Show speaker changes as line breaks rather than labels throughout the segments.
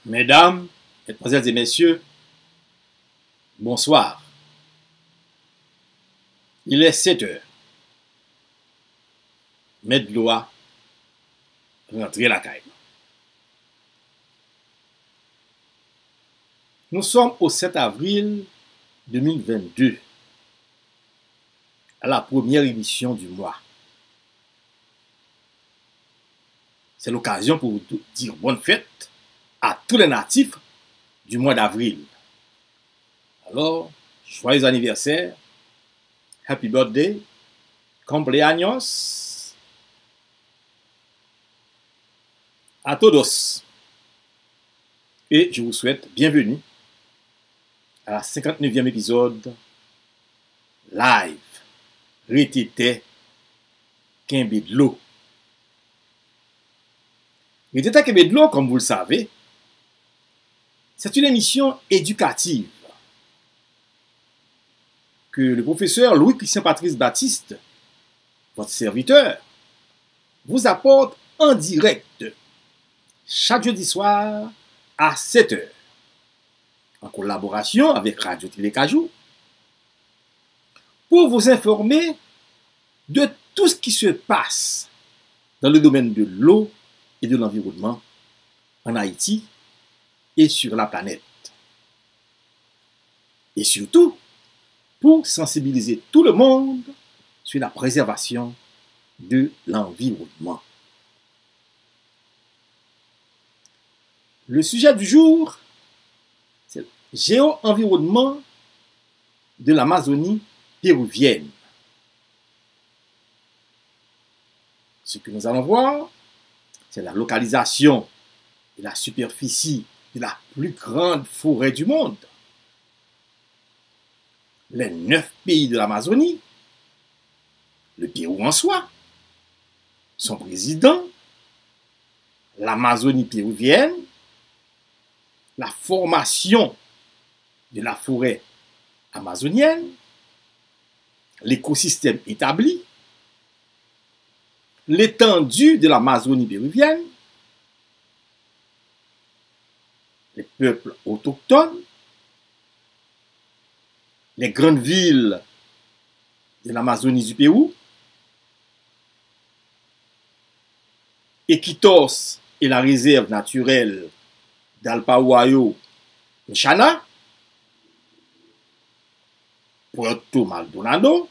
Mesdames, Mesdemoiselles et Messieurs, bonsoir. Il est 7 heures. Mettre loi, rentrer la caille. Nous sommes au 7 avril 2022, à la première émission du mois. C'est l'occasion pour vous dire bonne fête à tous les natifs du mois d'avril. Alors, joyeux anniversaire, happy birthday, cumpleaños à todos. Et je vous souhaite bienvenue à la 59e épisode live, Rétité Kembedlo. Rétité Kembedlo, comme vous le savez, c'est une émission éducative que le professeur Louis-Christian Patrice Baptiste, votre serviteur, vous apporte en direct chaque jeudi soir à 7 heures, en collaboration avec Radio Télé Cajou, pour vous informer de tout ce qui se passe dans le domaine de l'eau et de l'environnement en Haïti et sur la planète. Et surtout, pour sensibiliser tout le monde sur la préservation de l'environnement. Le sujet du jour, c'est le géo-environnement de l'Amazonie péruvienne. Ce que nous allons voir, c'est la localisation et la superficie de la plus grande forêt du monde. Les 9 pays de l'Amazonie, le Pérou en soi, son président, l'Amazonie péruvienne, la formation de la forêt amazonienne, l'écosystème établi, l'étendue de l'Amazonie péruvienne, les peuples autochtones, les grandes villes de l'Amazonie du Pérou, Iquitos et la réserve naturelle d'Alpahuayo Nchana, Puerto Maldonado,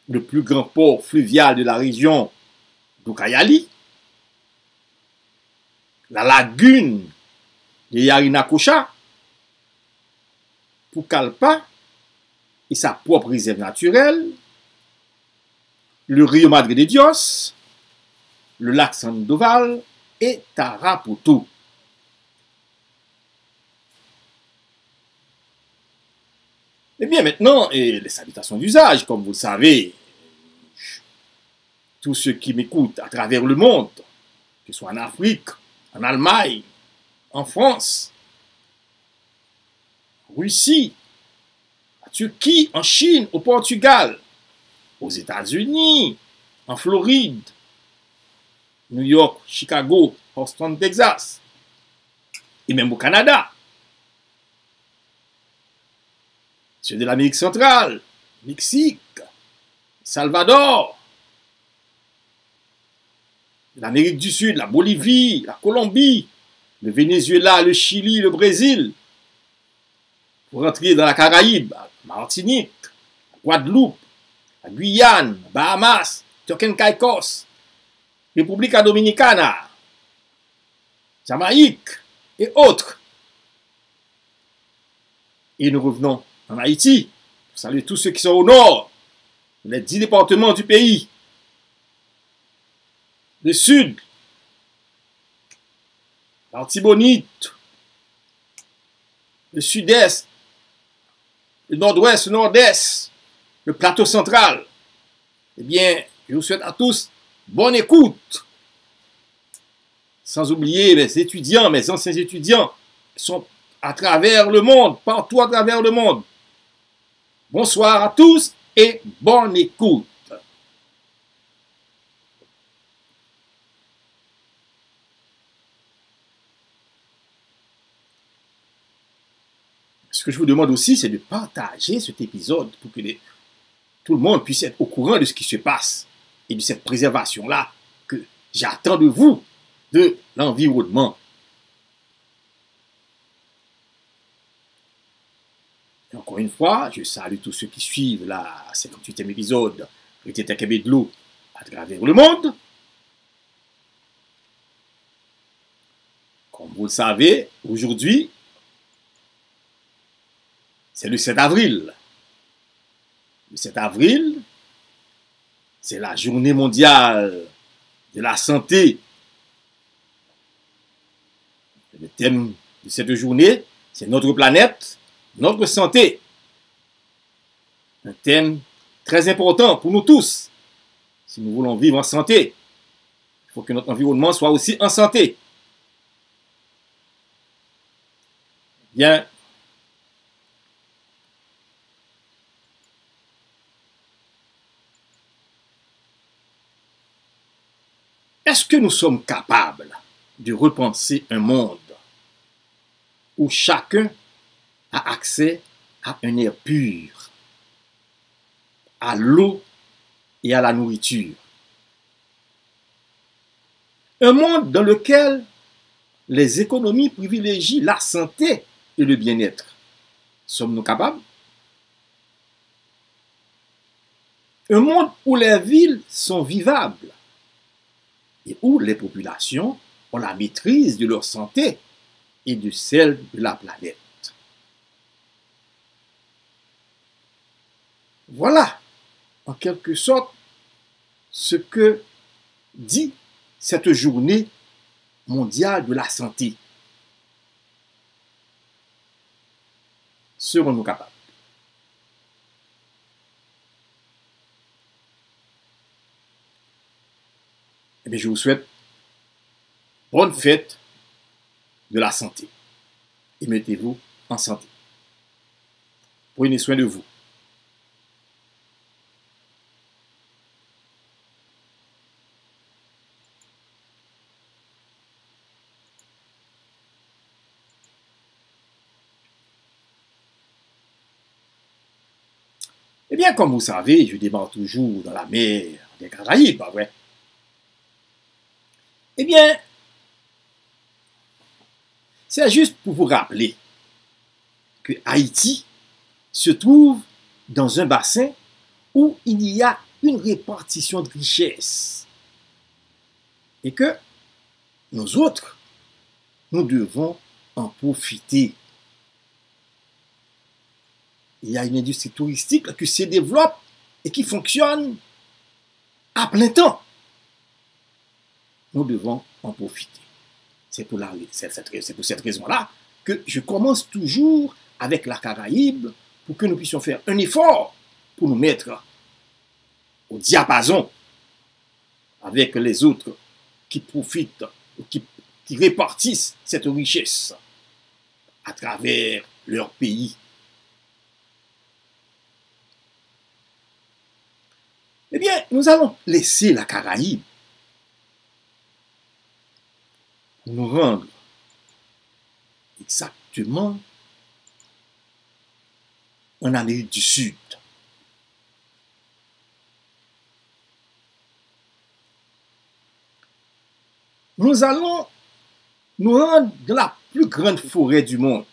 le plus grand port fluvial de la région d'Ucayali, la lagune de Yarinacocha, Pucallpa et sa propre réserve naturelle, le Rio Madre de Dios, le lac Sandoval et Tarapoto. Eh bien maintenant, les salutations d'usage, comme vous le savez, tous ceux qui m'écoutent à travers le monde, que ce soit en Afrique, en Allemagne, en France, en Russie, en Turquie, en Chine, au Portugal, aux États-Unis, en Floride, New York, Chicago, Houston, Texas, et même au Canada. Ceux de l'Amérique centrale, Mexique, Salvador, l'Amérique du Sud, la Bolivie, la Colombie, le Venezuela, le Chili, le Brésil. Pour rentrer dans la Caraïbe, la Martinique, la Guadeloupe, la Guyane, Bahamas, Turks Caicos, République Dominicana, Jamaïque et autres. Et nous revenons en Haïti, pour saluer tous ceux qui sont au nord, les 10 départements du pays, le sud, l'Artibonite, le sud-est, le nord-ouest, le nord-est, le plateau central. Eh bien, je vous souhaite à tous bonne écoute. Sans oublier mes étudiants, mes anciens étudiants, qui sont à travers le monde, partout à travers le monde. Bonsoir à tous et bonne écoute. ce que je vous demande aussi, c'est de partager cet épisode pour que tout le monde puisse être au courant de ce qui se passe et de cette préservation-là que j'attends de vous, de l'environnement. Et encore une fois, je salue tous ceux qui suivent la 58e épisode de Tété de l'eau à travers le monde. Comme vous le savez, aujourd'hui, c'est le 7 avril. Le 7 avril, c'est la journée mondiale de la santé. Le thème de cette journée, c'est notre planète, notre santé. Un thème très important pour nous tous. Si nous voulons vivre en santé, il faut que notre environnement soit aussi en santé. Bien. Est-ce que nous sommes capables de repenser un monde où chacun a accès à un air pur, à l'eau et à la nourriture? Un monde dans lequel les économies privilégient la santé et le bien-être. Sommes-nous capables? Un monde où les villes sont vivables et où les populations ont la maîtrise de leur santé et de celle de la planète. Voilà, en quelque sorte, ce que dit cette journée mondiale de la santé. Serons-nous capables? Eh bien, je vous souhaite bonne fête de la santé. Et mettez-vous en santé. Prenez soin de vous. Eh bien, comme vous savez, je démarre toujours dans la mer des Caraïbes, pas vrai? Eh bien, c'est juste pour vous rappeler que Haïti se trouve dans un bassin où il y a une répartition de richesses et que nous autres, nous devons en profiter. Il y a une industrie touristique qui se développe et qui fonctionne à plein temps. Nous devons en profiter. C'est pour cette raison-là que je commence toujours avec la Caraïbe pour que nous puissions faire un effort pour nous mettre au diapason avec les autres qui profitent, qui répartissent cette richesse à travers leur pays. Eh bien, nous allons laisser la Caraïbe pour nous rendre exactement en Amérique du Sud. Nous allons nous rendre dans la plus grande forêt du monde.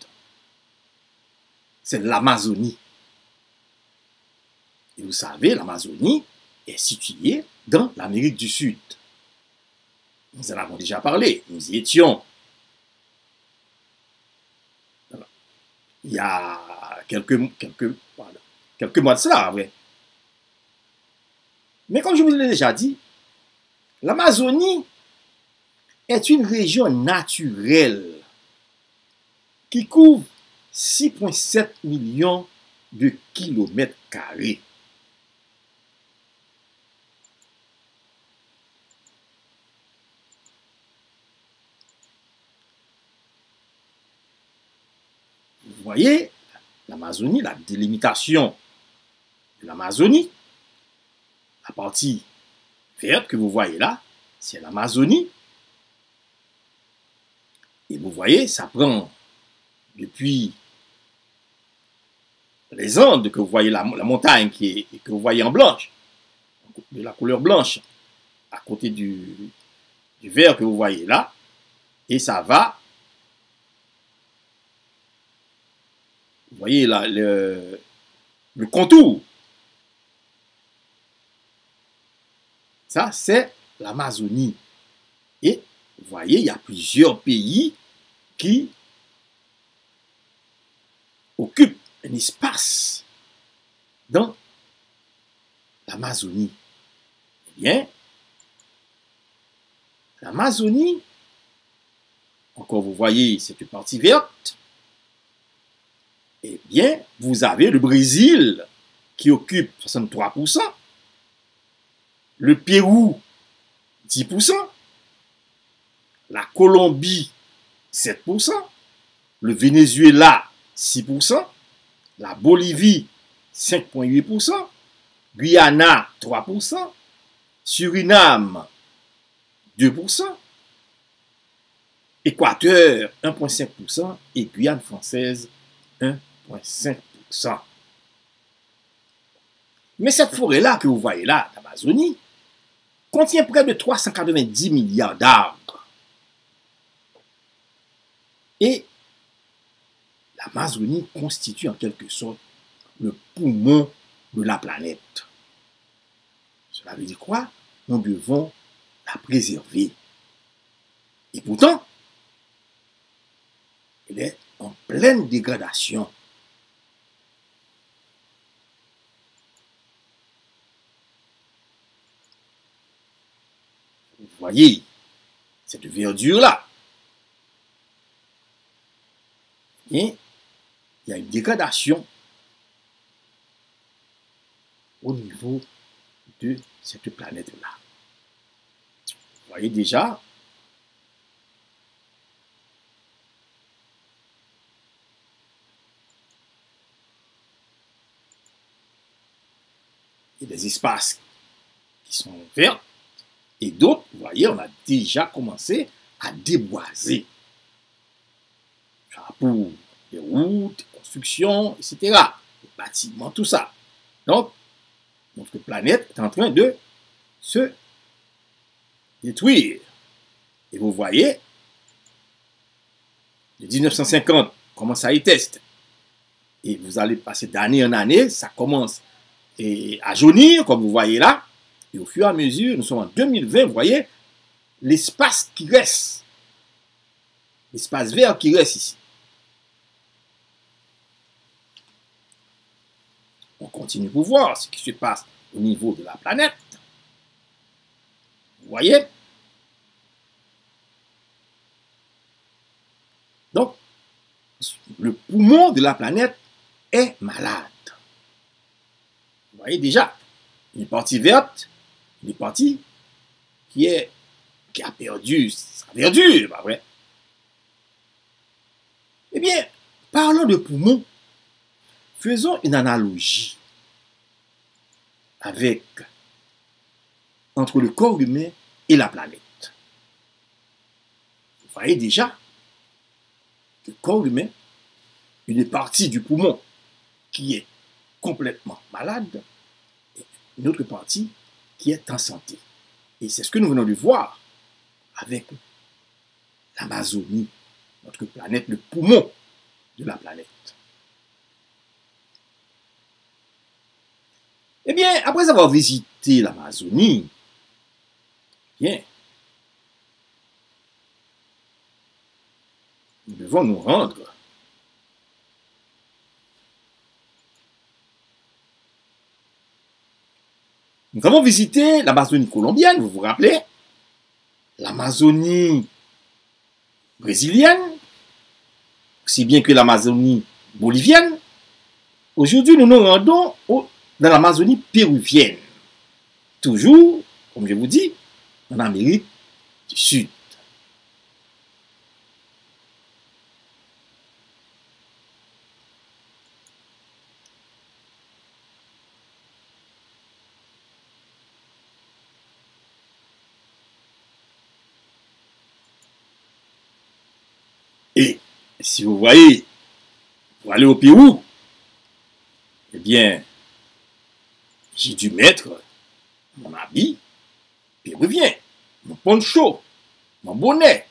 C'est l'Amazonie. Et vous savez, l'Amazonie est située dans l'Amérique du Sud. Nous en avons déjà parlé. Nous y étions. Il y a quelques mois de cela, vrai. Mais comme je vous l'ai déjà dit, l'Amazonie est une région naturelle qui couvre 6,7 millions de kilomètres carrés. Vous voyez, l'Amazonie, la délimitation de l'Amazonie, la partie verte que vous voyez là, c'est l'Amazonie. Et vous voyez, ça prend depuis les Andes, que vous voyez la montagne que vous voyez en blanche, de la couleur blanche, à côté du vert que vous voyez là, et ça va, vous voyez là, le contour. Ça, c'est l'Amazonie. Et vous voyez, il y a plusieurs pays qui occupent un espace dans l'Amazonie. Eh bien, l'Amazonie, encore vous voyez cette partie verte, eh bien, vous avez le Brésil qui occupe 63%, le Pérou 10%, la Colombie 7%, le Venezuela 6%, la Bolivie 5,8%, Guyana 3%, Suriname 2%, Équateur 1,5% et Guyane française 1,5%. Mais cette forêt-là que vous voyez là, l'Amazonie, contient près de 390 milliards d'arbres. Et l'Amazonie constitue en quelque sorte le poumon de la planète. Cela veut dire quoi? Nous devons la préserver. Et pourtant, elle est en pleine dégradation. Vous voyez cette verdure-là. Et il y a une dégradation au niveau de cette planète-là. Vous voyez déjà, il y a des espaces qui sont verts et d'autres, vous voyez, on a déjà commencé à déboiser. Pour les routes, les constructions, etc. Les bâtiments, tout ça. Donc, notre planète est en train de se détruire. Et vous voyez, de 1950, comment ça y teste. Et vous allez passer d'année en année, ça commence à jaunir, comme vous voyez là. Et au fur et à mesure, nous sommes en 2020, vous voyez, l'espace qui reste, l'espace vert qui reste ici. On continue pour voir ce qui se passe au niveau de la planète. Vous voyez? Donc, le poumon de la planète est malade. Vous voyez déjà, une partie verte, une partie qui a perdu sa verdure, pas vrai? Eh bien, parlons de poumons. Faisons une analogie entre le corps humain et la planète. Vous voyez déjà, le corps humain, une partie du poumon qui est complètement malade et une autre partie qui est en santé. Et c'est ce que nous venons de voir avec l'Amazonie, notre planète, le poumon de la planète. Eh bien, après avoir visité l'Amazonie, bien, nous devons nous rendre Nous avons visité l'Amazonie colombienne, vous vous rappelez, l'Amazonie brésilienne, aussi bien que l'Amazonie bolivienne. Aujourd'hui, nous nous rendons dans l'Amazonie péruvienne. Toujours, comme je vous dis, en Amérique du Sud. Et si vous voyez, pour aller au Pérou, eh bien, j'ai dû mettre mon habit péruvien, mon poncho, mon bonnet.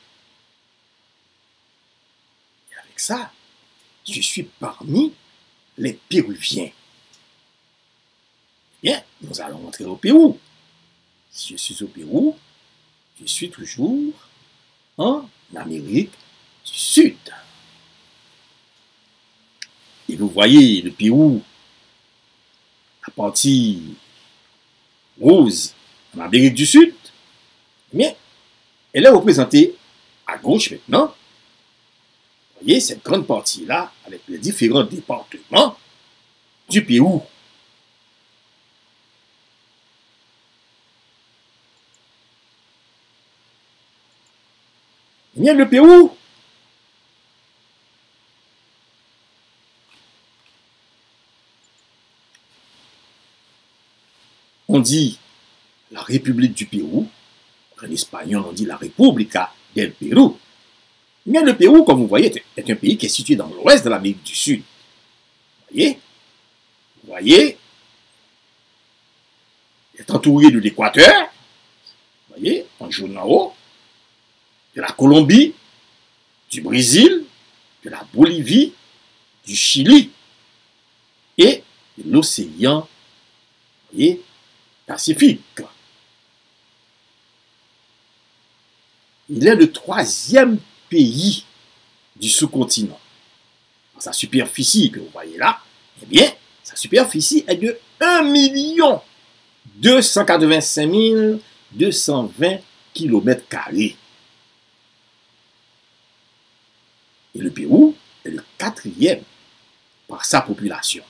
Et avec ça, je suis parmi les Péruviens. Bien, nous allons rentrer au Pérou. Si je suis au Pérou, je suis toujours en Amérique du Sud. Et vous voyez le Pérou, la partie rose en Amérique du Sud, mais elle est représentée à gauche maintenant. Vous voyez cette grande partie-là avec les différents départements du Pérou. Eh bien, le Pérou, on dit la République du Pérou, en espagnol on dit la República del Pérou. Eh bien, le Pérou, comme vous voyez, est un pays qui est situé dans l'ouest de l'Amérique du Sud. Vous voyez, il est entouré de l'Équateur, vous voyez, en jaune en haut, de la Colombie, du Brésil, de la Bolivie, du Chili et de l'océan Pacifique. Il est le 3e pays du sous-continent. Sa superficie que vous voyez là, eh bien, sa superficie est de 1 285 220 km². Et le Pérou est le 4e par sa population.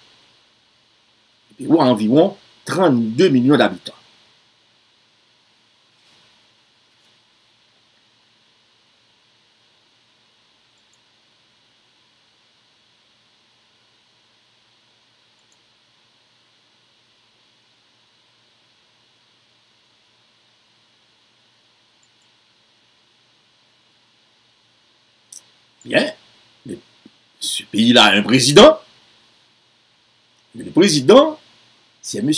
Le Pérou a environ 32 millions d'habitants. Bien, ce pays-là a un président. Mais le président, c'est M.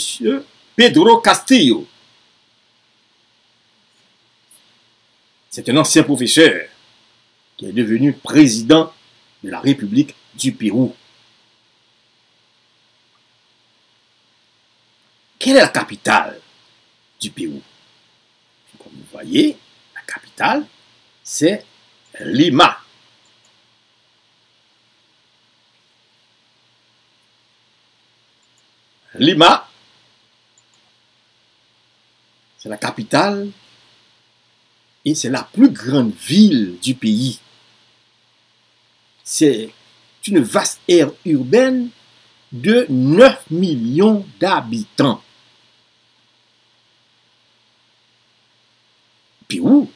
Pedro Castillo. C'est un ancien professeur qui est devenu président de la République du Pérou. Quelle est la capitale du Pérou? Comme vous voyez, la capitale, c'est Lima. Lima, c'est la capitale et c'est la plus grande ville du pays. C'est une vaste aire urbaine de 9 millions d'habitants. Pérou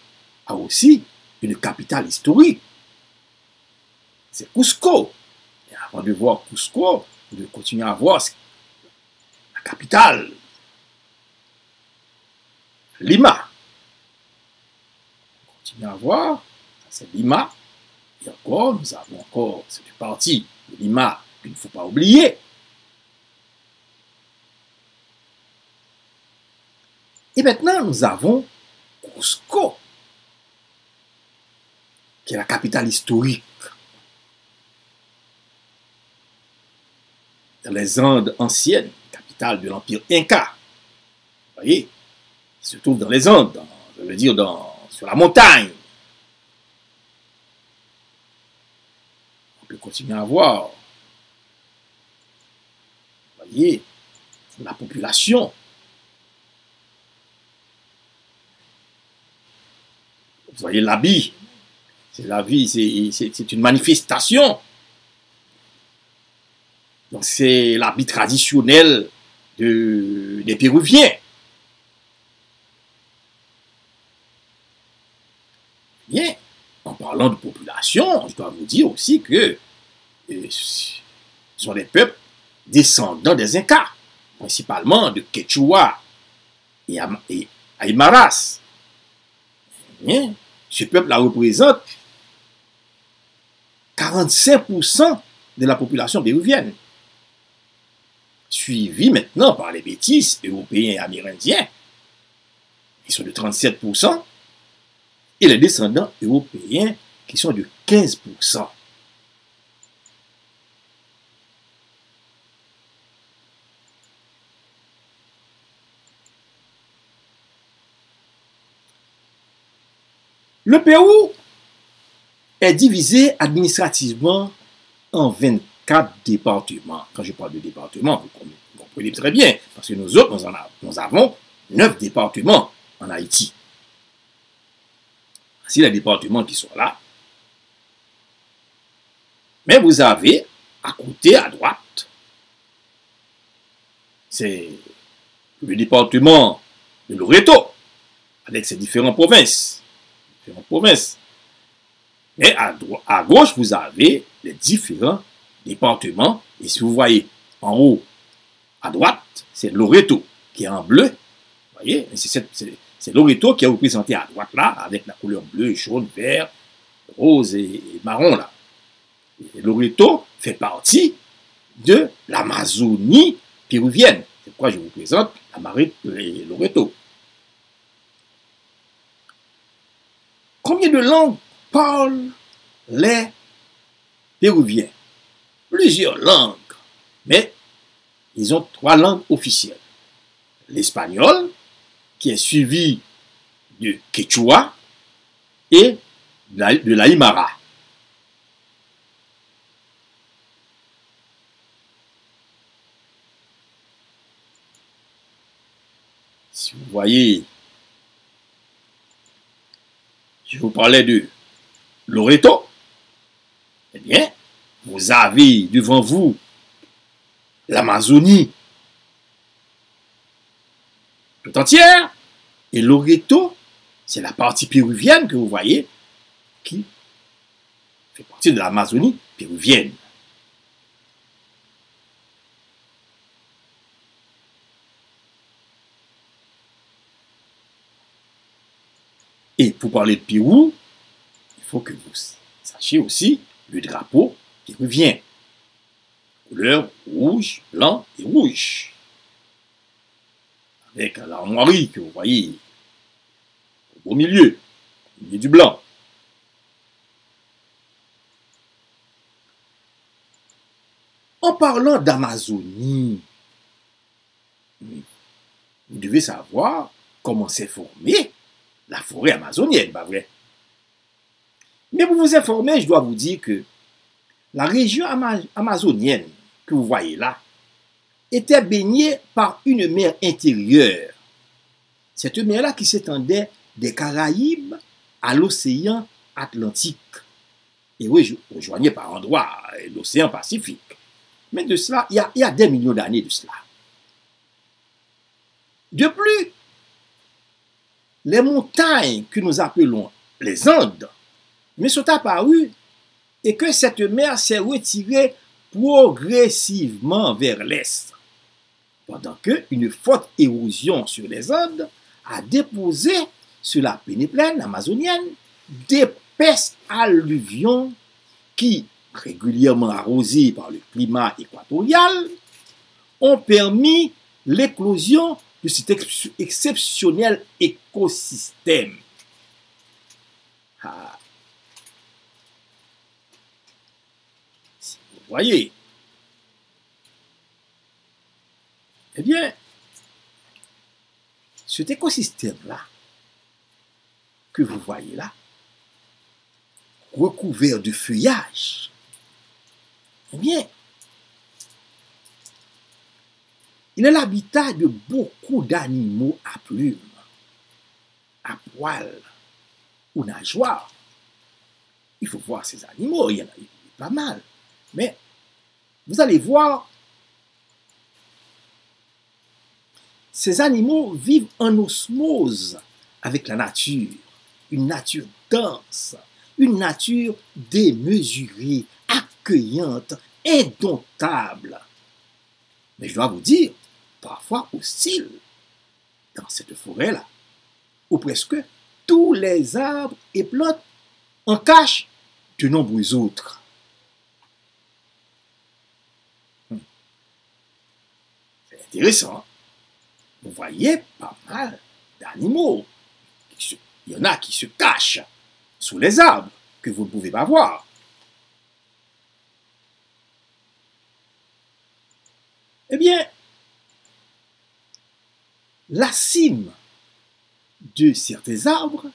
a aussi une capitale historique. C'est Cusco. Et avant de voir Cusco, de continuer à voir la capitale, Lima. On continue à voir, c'est Lima. Et encore, nous avons encore cette partie de Lima qu'il ne faut pas oublier. Et maintenant, nous avons Cusco, qui est la capitale historique. Dans les Andes anciennes, capitale de l'Empire Inca. Vous voyez, il se trouve dans les Andes, je veux dire sur la montagne. On peut continuer à voir. Vous voyez, la population. Vous voyez l'habit. C'est la vie, c'est une manifestation. Donc c'est l'habit traditionnel des Péruviens. Bien, en parlant de population, je dois vous dire aussi que ce sont des peuples descendants des Incas, principalement de Quechua et Aymaras. Bien, ce peuple-là représente 45% de la population péruvienne. suivi maintenant par les métis européens et amérindiens, qui sont de 37%, et les descendants européens, qui sont de 15%. Le Pérou est divisé administrativement en 24 départements. Quand je parle de départements, vous comprenez très bien, parce que nous autres, nous avons 9 départements en Haïti. Voici les départements qui sont là. Mais vous avez, à côté, à droite, c'est le département de Loreto, avec ses différentes provinces. Et à gauche, vous avez les différents départements. Et si vous voyez en haut, à droite, c'est Loreto qui est en bleu. Vous voyez, c'est Loreto qui est représenté à droite là, avec la couleur bleue, jaune, vert, rose et marron là. Et Loreto fait partie de l'Amazonie péruvienne. C'est pourquoi je vous présente la marée de Loreto. Combien de langues parlent les Péruviens? Plusieurs langues, mais ils ont 3 langues officielles. L'espagnol, qui est suivi de Quechua et de l'Aymara. Si vous voyez, je vous parlais de Loreto, eh bien, vous avez devant vous l'Amazonie tout entière, et Loreto, c'est la partie péruvienne que vous voyez, qui fait partie de l'Amazonie péruvienne. Et pour parler de Pérou, il faut que vous sachiez aussi le drapeau péruvien. Couleur rouge, blanc et rouge. Avec l'armoirie que vous voyez au milieu du blanc. En parlant d'Amazonie, vous devez savoir comment s'est formée la forêt amazonienne, pas vrai? Mais pour vous informer, je dois vous dire que la région amazonienne que vous voyez là était baignée par une mer intérieure. Cette mer-là qui s'étendait des Caraïbes à l'océan Atlantique et rejoignait par endroits l'océan Pacifique. Mais de cela, il y a des millions d'années de cela. De plus, les montagnes que nous appelons les Andes me sont apparues et que cette mer s'est retirée progressivement vers l'est, pendant qu'une forte érosion sur les Andes a déposé sur la pénéplaine amazonienne d'épaisses alluvions qui, régulièrement arrosées par le climat équatorial, ont permis l'éclosion de cet exceptionnel écosystème. Si vous voyez, eh bien, cet écosystème-là, que vous voyez là, recouvert de feuillage, eh bien, il est l'habitat de beaucoup d'animaux à plumes, à poils ou nageoires. Il faut voir ces animaux, il y en a pas mal. Mais vous allez voir, ces animaux vivent en osmose avec la nature. Une nature dense, une nature démesurée, accueillante, indomptable. Mais je dois vous dire, parfois hostile dans cette forêt-là, où presque tous les arbres et plantes en cachent de nombreux autres. intéressant. Vous voyez pas mal d'animaux. Il y en a qui se cachent sous les arbres que vous ne pouvez pas voir. Eh bien, la cime de certains arbres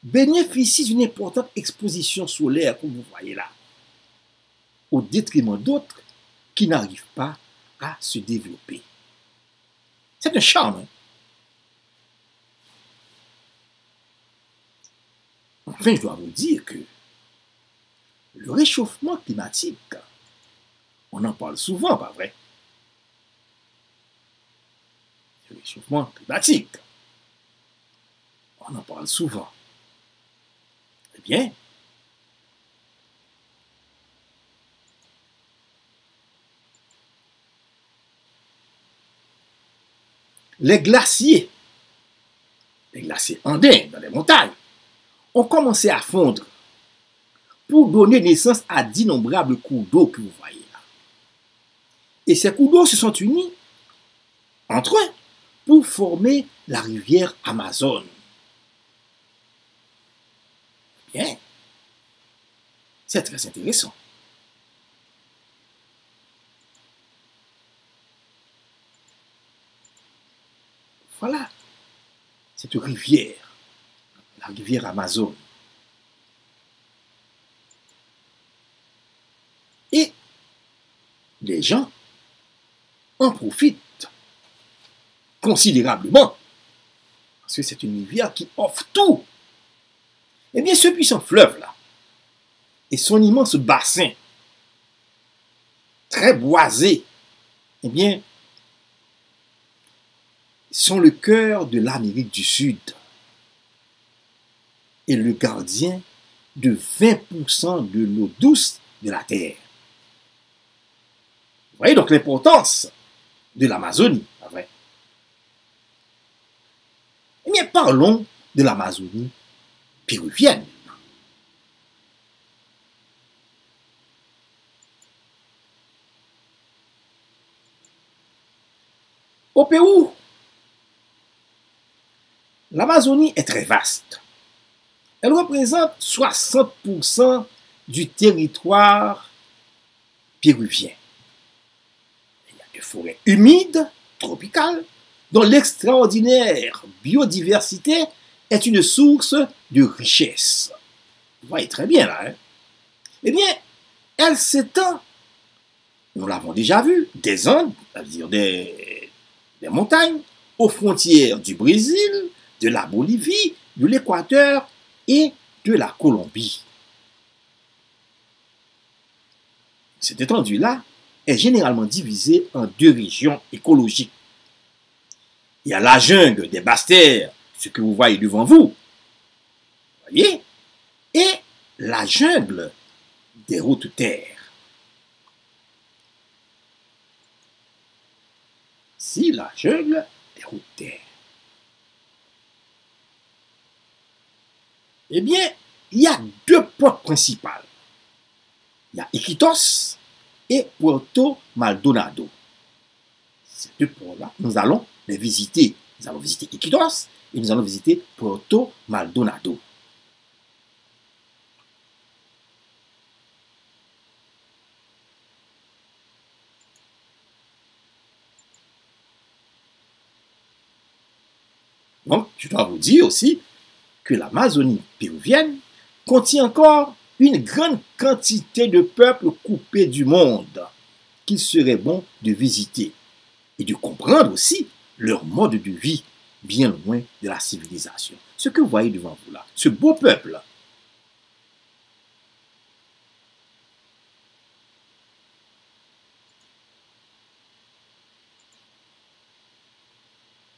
bénéficie d'une importante exposition solaire, comme vous voyez là, au détriment d'autres qui n'arrivent pas à se développer. C'est un charme. Hein? Enfin, je dois vous dire que le réchauffement climatique, on en parle souvent, pas vrai? Le réchauffement climatique, on en parle souvent. Eh bien, les glaciers andins dans les montagnes, ont commencé à fondre pour donner naissance à d'innombrables cours d'eau que vous voyez là. Et ces cours d'eau se sont unis entre eux pour former la rivière Amazone. Bien, c'est très intéressant. Voilà, cette rivière, la rivière Amazone. Et les gens en profitent considérablement, parce que c'est une rivière qui offre tout. Eh bien, ce puissant fleuve-là, et son immense bassin, très boisé, eh bien, sont le cœur de l'Amérique du Sud et le gardien de 20% de l'eau douce de la Terre. Vous voyez donc l'importance de l'Amazonie, pas vrai? Eh bien, parlons de l'Amazonie péruvienne. Au Pérou, l'Amazonie est très vaste. Elle représente 60% du territoire péruvien. Il y a des forêts humides, tropicales, dont l'extraordinaire biodiversité est une source de richesse. Vous voyez très bien là. Hein? Eh bien, elle s'étend, nous l'avons déjà vu, des Andes, c'est-à-dire des montagnes, aux frontières du Brésil, de la Bolivie, de l'Équateur et de la Colombie. Cette étendue-là est généralement divisée en deux régions écologiques. Il y a la jungle des basses terres, ce que vous voyez devant vous, voyez, et la jungle des hautes terres. Ici, la jungle des hautes terres. Eh bien, il y a deux portes principales. Il y a Iquitos et Puerto Maldonado. Ces deux ports-là, nous allons les visiter. Nous allons visiter Iquitos et nous allons visiter Puerto Maldonado. Donc, je dois vous dire aussi que l'Amazonie péruvienne contient encore une grande quantité de peuples coupés du monde qu'il serait bon de visiter et de comprendre aussi leur mode de vie bien loin de la civilisation. Ce que vous voyez devant vous là, ce beau peuple,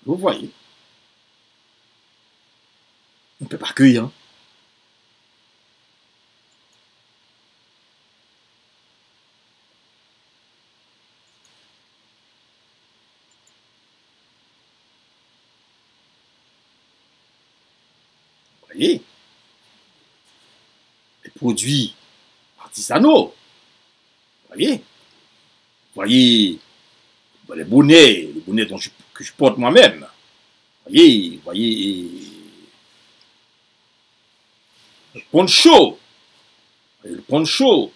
vous voyez, on ne peut pas cueillir. Hein? Vous voyez, les produits artisanaux, vous voyez le bonnet que je porte moi-même. Voyez, le poncho, le poncho,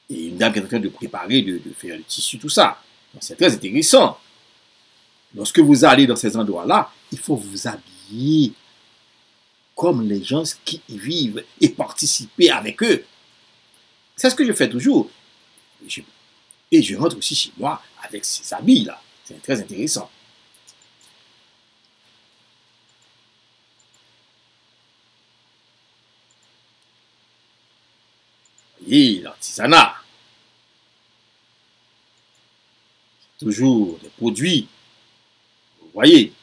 et une dame qui est en train de préparer, de faire le tissu, tout ça. C'est très intéressant. Lorsque vous allez dans ces endroits-là, il faut vous habiller comme les gens qui y vivent et participer avec eux. C'est ce que je fais toujours. Et je rentre aussi chez moi avec ces habits-là. C'est très intéressant. Vous voyez, l'artisanat. Toujours des produits. Vous voyez.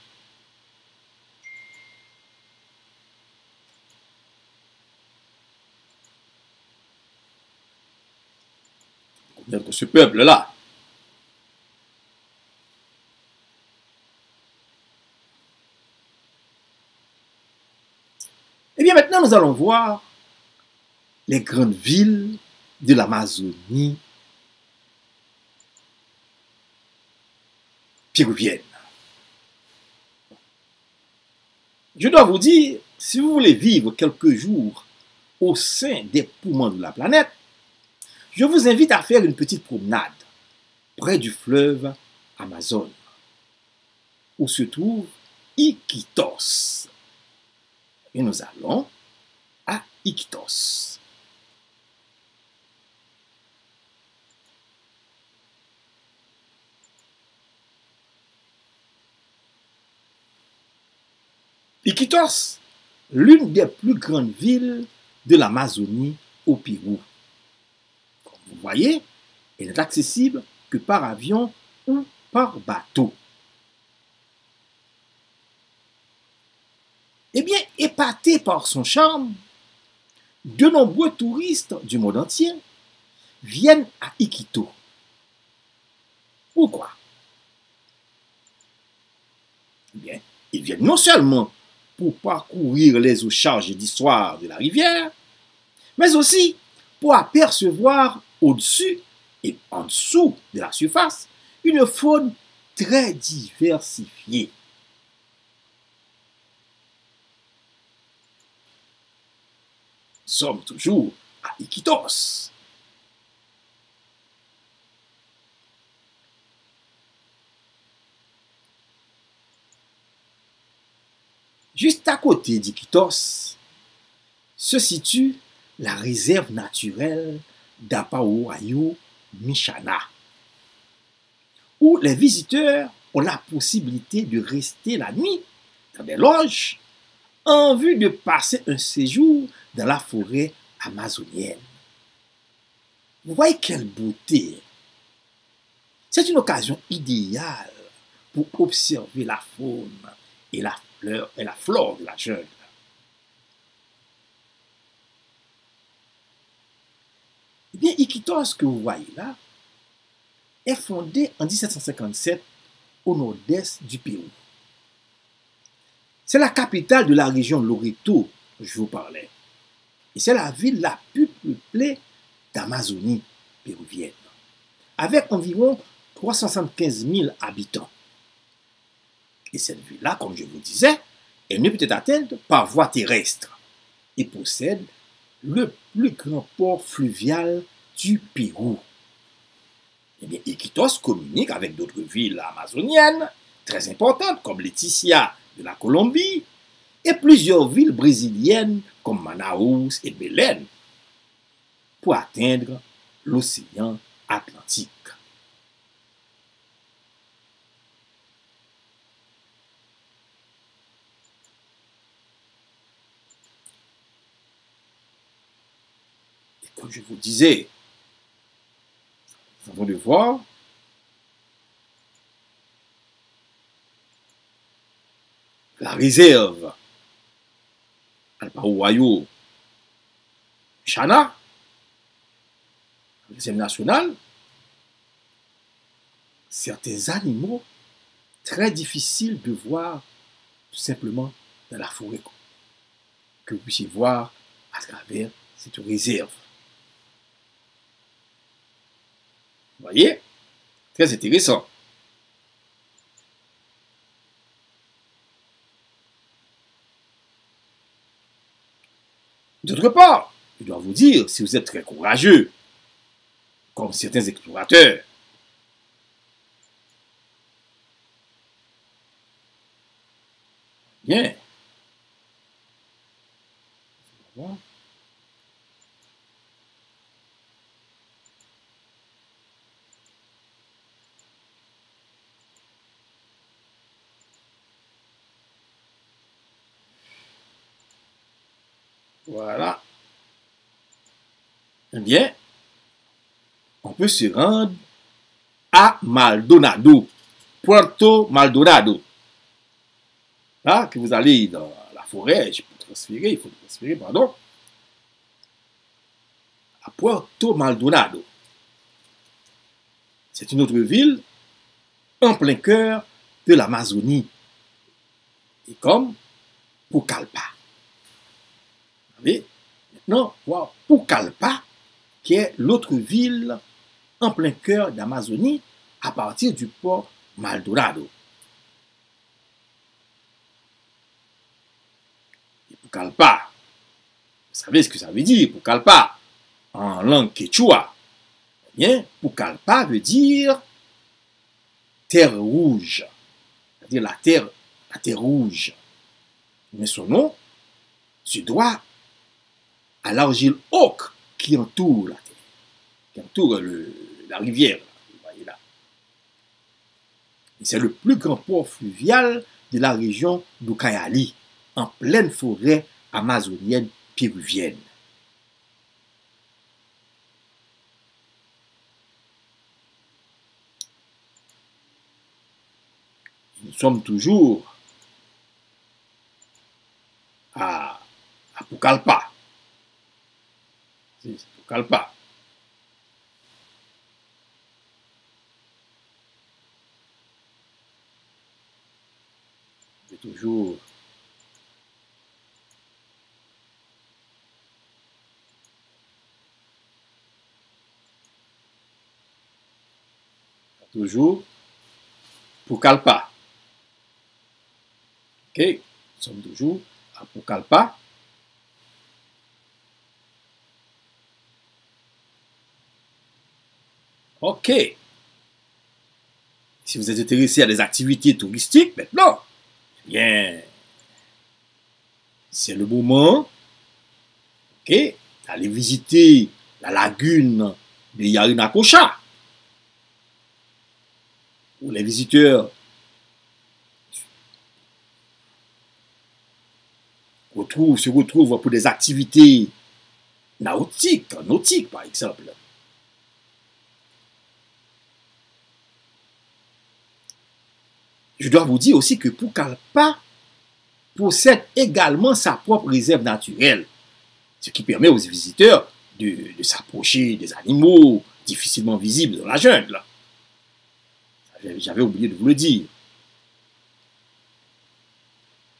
De ce peuple-là. Eh bien, maintenant, nous allons voir les grandes villes de l'Amazonie péruvienne. Je dois vous dire, si vous voulez vivre quelques jours au sein des poumons de la planète, je vous invite à faire une petite promenade près du fleuve Amazone, où se trouve Iquitos. Et nous allons à Iquitos. Iquitos, l'une des plus grandes villes de l'Amazonie au Pérou. Comme vous voyez, elle n'est accessible que par avion ou par bateau. Eh bien, épaté par son charme, de nombreux touristes du monde entier viennent à Iquitos. Pourquoi? Eh bien, ils viennent non seulement pour parcourir les eaux chargées d'histoire de la rivière, mais aussi pour apercevoir au-dessus et en dessous de la surface une faune très diversifiée. Nous sommes toujours à Iquitos. Juste à côté d'Iquitos se situe la réserve naturelle d'Apaoayo-Michana, où les visiteurs ont la possibilité de rester la nuit dans des loges en vue de passer un séjour dans la forêt amazonienne. Vous voyez quelle beauté! C'est une occasion idéale pour observer la faune et la flore de la jungle. Eh bien, Iquitos, que vous voyez là, est fondé en 1757 au nord-est du Pérou. C'est la capitale de la région Loreto, je vous parlais. Et c'est la ville la plus peuplée d'Amazonie péruvienne, avec environ 375 000 habitants. Et cette ville-là, comme je vous disais, elle ne peut être atteinte par voie terrestre et possède le plus grand port fluvial du Pérou. Eh bien, Iquitos communique avec d'autres villes amazoniennes très importantes comme Leticia de la Colombie et plusieurs villes brésiliennes comme Manaus et Belém pour atteindre l'océan Atlantique. Et comme je vous disais, nous avons de voir réserve Apaoayo Michana, la réserve nationale, certains animaux très difficiles de voir tout simplement dans la forêt, que vous puissiez voir à travers cette réserve. Vous voyez? Très intéressant. D'autre part, je dois vous dire, si vous êtes très courageux, comme certains explorateurs, bien, voilà, eh bien, on peut se rendre à Maldonado, Puerto Maldonado. Là, que vous allez dans la forêt, il faut transférer, pardon, à Puerto Maldonado. C'est une autre ville en plein cœur de l'Amazonie. Et comme Pucallpa. Vous savez, maintenant, voir Pucallpa, qui est l'autre ville en plein cœur d'Amazonie à partir du port Maldonado. Et Pucallpa, vous savez ce que ça veut dire, Pucallpa, en langue quechua. Eh bien, Pucallpa veut dire terre rouge, c'est-à-dire la terre rouge. Mais son nom se doit à l'argile ocre qui entoure la terre, qui entoure la rivière. Vous voyez là. C'est le plus grand port fluvial de la région d'Ucayali, en pleine forêt amazonienne péruvienne. Nous sommes toujours à Pucallpa. C'est Pucallpa. C'est toujours Pucallpa. Ok, nous sommes toujours à Pucallpa. Ok. Si vous êtes intéressé à des activités touristiques maintenant, eh bien, c'est le moment, ok, d'aller visiter la lagune de Yarinacocha, où les visiteurs se retrouvent pour des activités nautiques par exemple. Je dois vous dire aussi que Pucallpa possède également sa propre réserve naturelle, ce qui permet aux visiteurs de s'approcher des animaux difficilement visibles dans la jungle. J'avais oublié de vous le dire.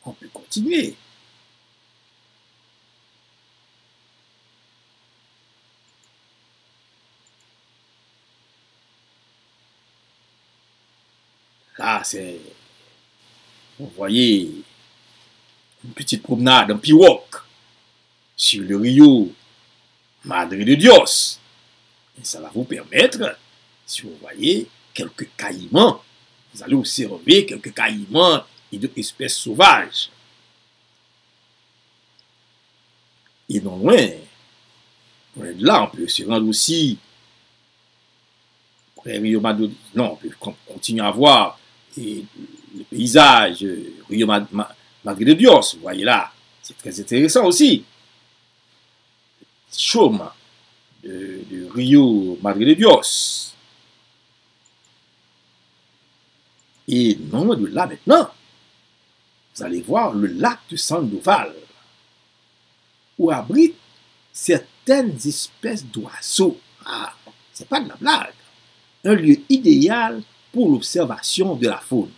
On peut continuer. Là, c'est, vous voyez, une petite promenade, un pirogue sur le rio Madre de Dios. Et ça va vous permettre, si vous voyez, quelques caïmans, vous allez observer quelques caïmans et d'autres espèces sauvages. Et non loin de là, on peut se rendre aussi près Rio Madre de Dios. Non, on peut continuer à voir et le paysage Rio Madre de Dios, vous voyez là, c'est très intéressant aussi. Chaume de Rio Madre de Dios. Et non loin de là maintenant, vous allez voir le lac de Sandoval, où abrite certaines espèces d'oiseaux. Ah, c'est pas de la blague. Un lieu idéal pour l'observation de la faune.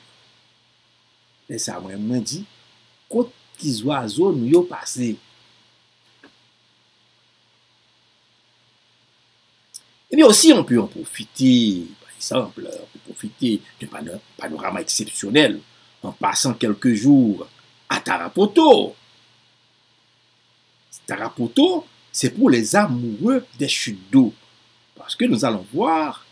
Et ça m'a dit, quand les oiseaux nous ont passé. Et bien aussi, on peut en profiter, par exemple, on peut profiter d'un panorama exceptionnel en passant quelques jours à Tarapoto. Tarapoto, c'est pour les amoureux des chutes d'eau. Parce que nous allons voir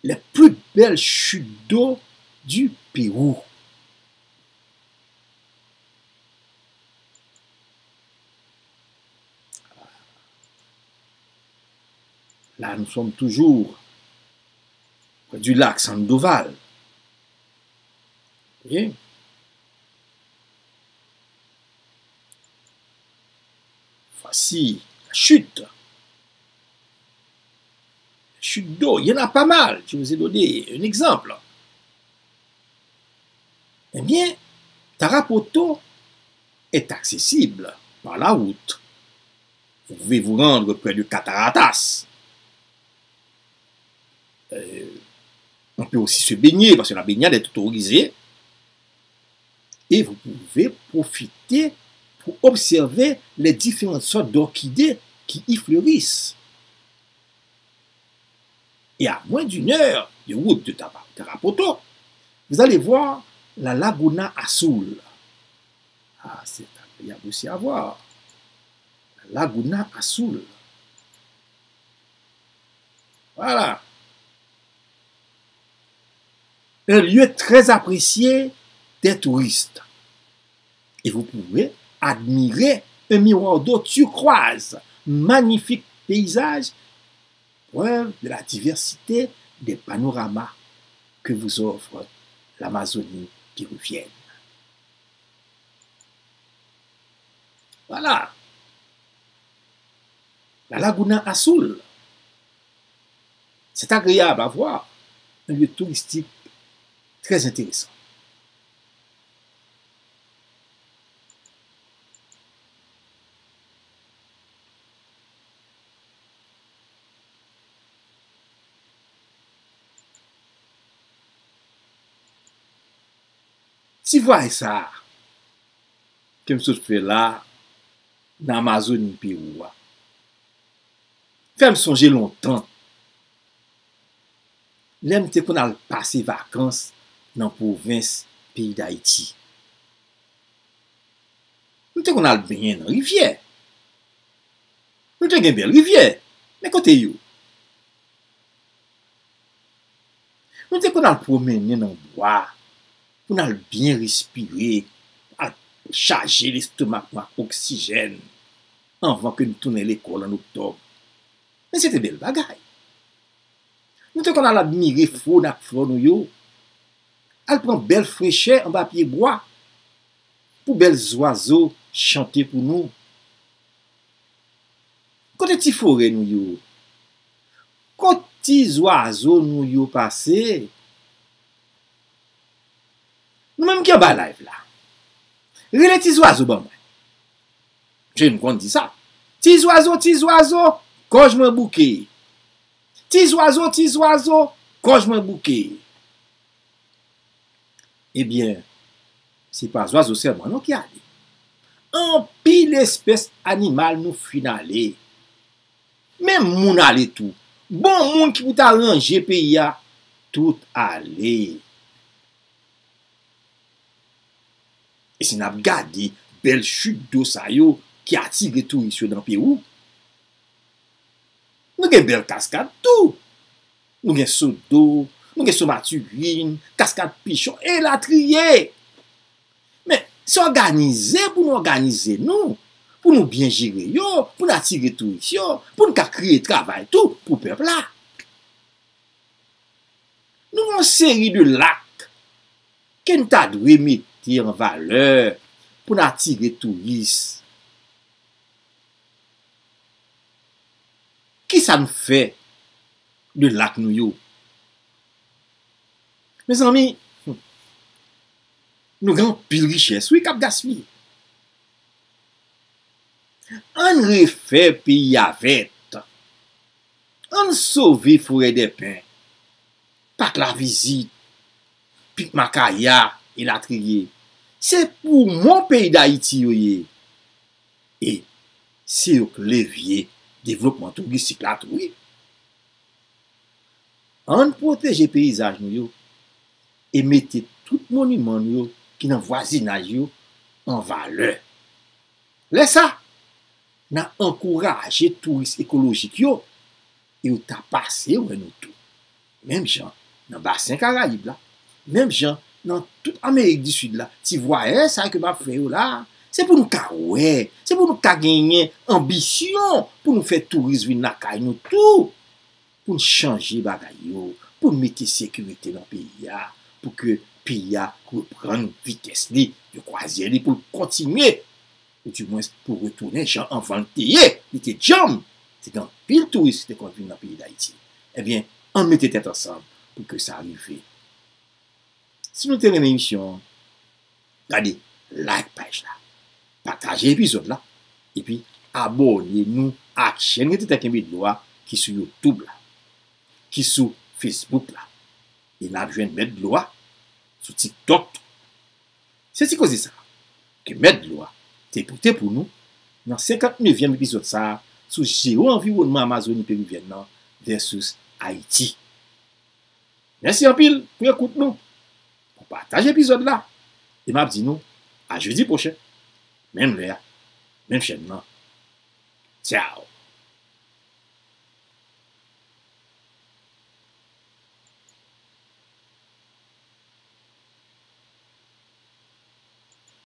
les plus belles chutes d'eau du Pérou. Là, nous sommes toujours près du lac Sandoval. Vous voyez? Voici la chute. Chute d'eau, il y en a pas mal. Je vous ai donné un exemple. Eh bien, Tarapoto est accessible par la route. Vous pouvez vous rendre près de Cataratas. On peut aussi se baigner parce que la baignade est autorisée. Et vous pouvez profiter pour observer les différentes sortes d'orchidées qui y fleurissent. Et à moins d'une heure de route de Tarapoto, vous allez voir la Laguna Azul. Ah, c'est agréable aussi à voir. La Laguna Azul. Voilà. Un lieu très apprécié des touristes. Et vous pouvez admirer un miroir d'eau turquoise, magnifique paysage, preuve de la diversité des panoramas que vous offre l'Amazonie péruvienne. Voilà. La Laguna Azul. C'est agréable à voir. Un lieu touristique très intéressant. Si vous voyez ça, comme ça se fait là, dans l'Amazonie Pérou, fait me songer longtemps. L'aime qu'on a passé vacances dans la province pays d'Haïti. Nous qu'on a baigné dans la rivière. Nous avons une belle rivière. Mais côté yo. Nous qu'on a promené dans le bois. Pour nous bien respirer, à charger l'estomac par oxygène avant que nous tournions l'école en octobre. Mais c'était belle bagaille. Nous qu'on a admiré faune et flore yo. Elle prend belle fraîcheur en papier bois pour belles oiseaux chanter pour nous. Côté ti forêt nous yo. Côté oiseaux nous yo passé. Nous-mêmes qui en bas live là. Relais petits oiseaux bon. Je ne compte dire ça. Petits oiseaux, coche mon bouquet. Petits oiseaux, coche mon bouquet. Eh bien, c'est pas oiseau seulement non qui a dit. En pile espèce animale nous finalé. Même moun allé tout. Bon moun qui pou t'arranger pays a tout allé. Et si nous avons gardé belle chute d'eau qui attire les touristes dans le Pérou, nous avons une belle cascade tout. Nous avons saut d'eau, nous avons Maturine, cascade Pichon et la trier. Mais c'est organisé pour nous organiser nous, pour nous bien gérer, pour nous attirer les touristes, pour nous créer travail tout pour le peuple là. Nous avons une série de lacs qui nous devons mettre en valeur pour attirer les touristes. Qui ça nous fait de lac nous yo? Mes amis, nous avons pile richesse, oui, cap gaspille. On refait pays avec. On sauve forêt des pins. Pas la visite. Pic Macaya et la trier. C'est pour mon pays d'Haïti. Et c'est le levier développement touristique là, oui. On protège les paysages et mettez tout monument qui dans voisinage en valeur. Laisse ça. N'a encouragé touristes écologiques yo et ou t'a passé ouais nous tout. Même gens dans bassin Caraïbes là, même gens dans toute Amérique du Sud là, tu vois ça que m'a fait là, c'est pour nous ouais, c'est pour nous gagner ambition, pour nous faire tourisme venir na nous tout, pour nous changer bagay yo, pour mettre sécurité dans le pays pour que le pays reprenne vitesse li, de croisière li pour continuer ou du moins pour retourner gens en ventillé, il était jam, c'est un pile touriste qui est dans le pays d'Haïti. Eh bien, on mettait tête ensemble pour que ça arrive. Si nous tenons l'émission, regardez, like page là, partagez l'épisode là, et puis abonnez-nous à la chaîne de Tekemidlo qui est sur YouTube là, qui est sur Facebook là, et nous avons mettre de loi sur TikTok. C'est quoi ça? Que mettre de loi, c'est pour nous, dans le 59e épisode ça, sur géo-environnement Amazonie péruvienne versus Haïti. Merci en pile pour écouter nous. Pour partager l'épisode là. Et m'a dit nous à jeudi prochain. Même là, même chaîne. Ciao.